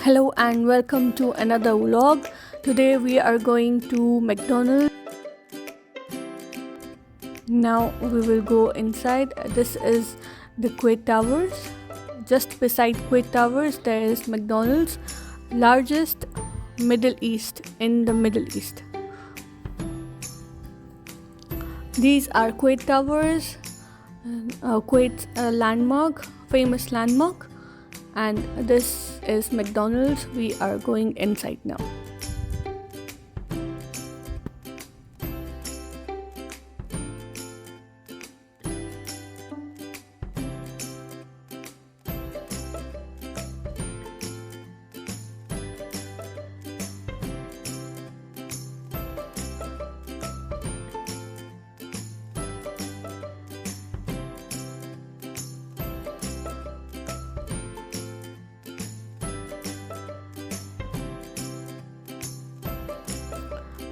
Hello and welcome to another vlog. Today we are going to McDonald's. Now we will go inside. This is the Kuwait Towers. Just beside Kuwait Towers there is McDonald's, largest Middle East in the Middle East. These are Kuwait Towers, Kuwait's landmark, famous landmark. And this is McDonald's. We are going inside now.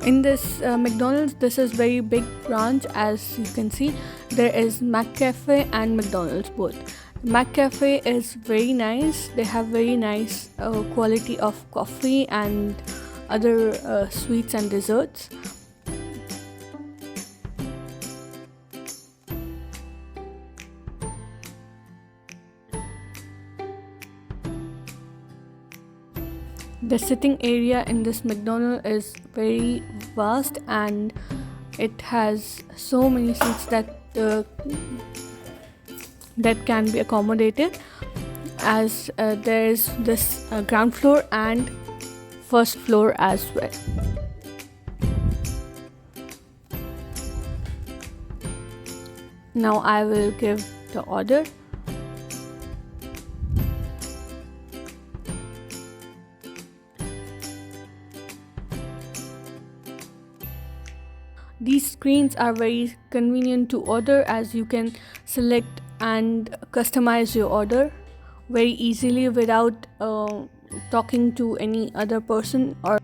In this McDonald's, this is very big branch. As you can see, there is McCafe and McDonald's both. McCafe is very nice. They have very nice quality of coffee and other sweets and desserts. The sitting area in this McDonald's is very vast and it has so many seats that can be accommodated, as there is this ground floor and first floor as well. Now I will give the order. These screens are very convenient to order, as you can select and customize your order very easily without talking to any other person. Or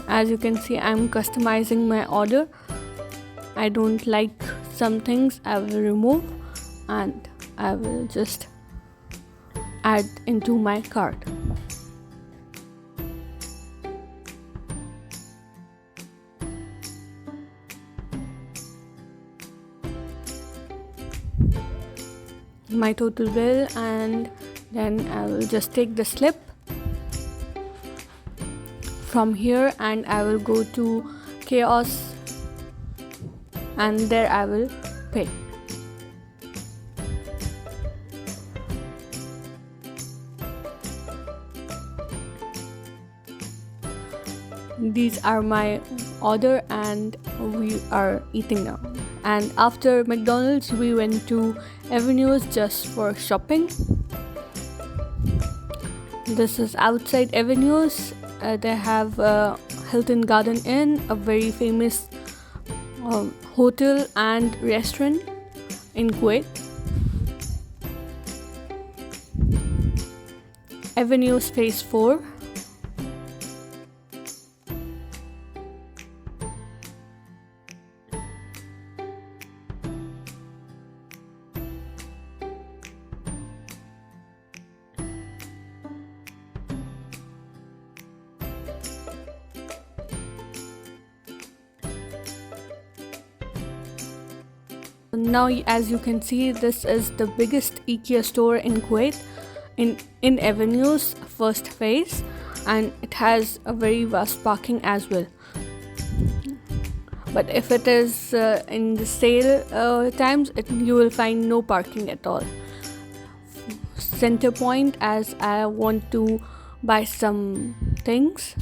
as you can see, I'm customizing my order. I don't like some things, I will remove and I will just add into my cart. My total bill, and then I will just take the slip from here and I will go to kiosk and there I will pay. These are my order and we are eating now. And after McDonald's we went to Avenues just for shopping. This is outside Avenues. They have Hilton Garden Inn, a very famous hotel and restaurant in Kuwait. Avenues Phase 4. Now, as you can see, this is the biggest Ikea store in Kuwait, in Avenues first phase, and it has a very vast parking as well. But if it is in the sale times, you will find no parking at all. Centerpoint, as I want to buy some things.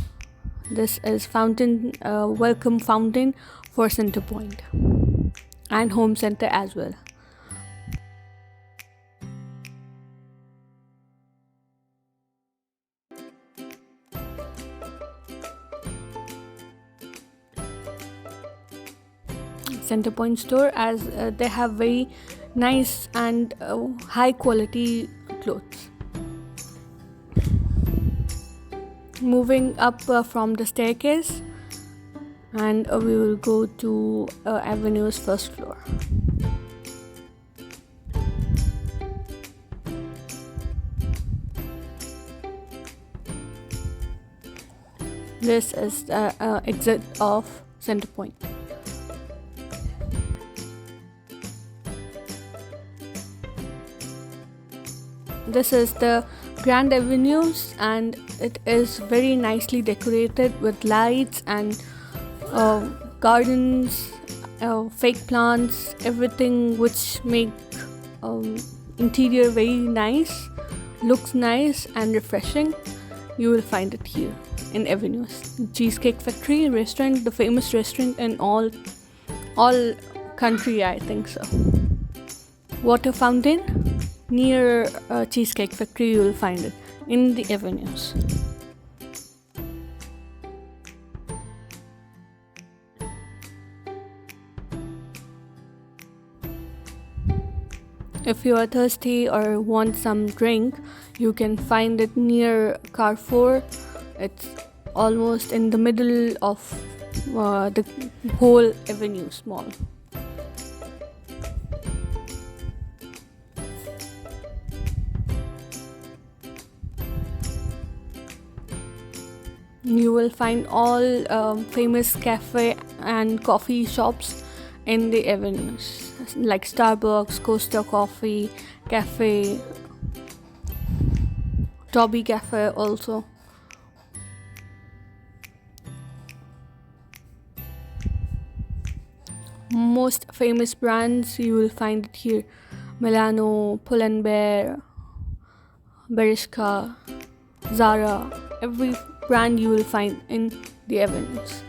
This is fountain, welcome fountain for Centerpoint. And home center as well. Centerpoint store, as they have very nice and high quality clothes. Moving up from the staircase, and we will go to Avenues first floor. This is the exit of Centerpoint. This is the Grand Avenues, and it is very nicely decorated with lights and gardens, fake plants, everything which make interior very nice, looks nice and refreshing. You will find it here in Avenues. Cheesecake Factory restaurant, the famous restaurant in all country, I think so. Water fountain near Cheesecake Factory, you will find it in the Avenues. If you are thirsty or want some drink, you can find it near Careefore. It's almost in the middle of the whole Avenues mall. You will find all famous cafe and coffee shops in the Avenues, like Starbucks, Costa Coffee, Cafe, Toby Cafe also. Most famous brands you will find it here: Milano, Pull & Bear, Bershka, Zara. Every brand you will find in the Avenues.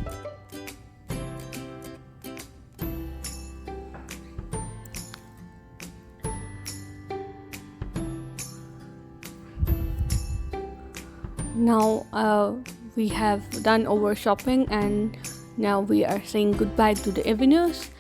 Now we have done our shopping, and now we are saying goodbye to the Avenues.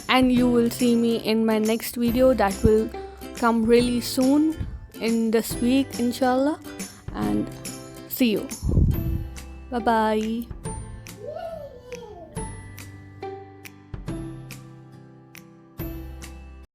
And you will see me in my next video that will come really soon in this week, inshallah. And see you. Bye bye.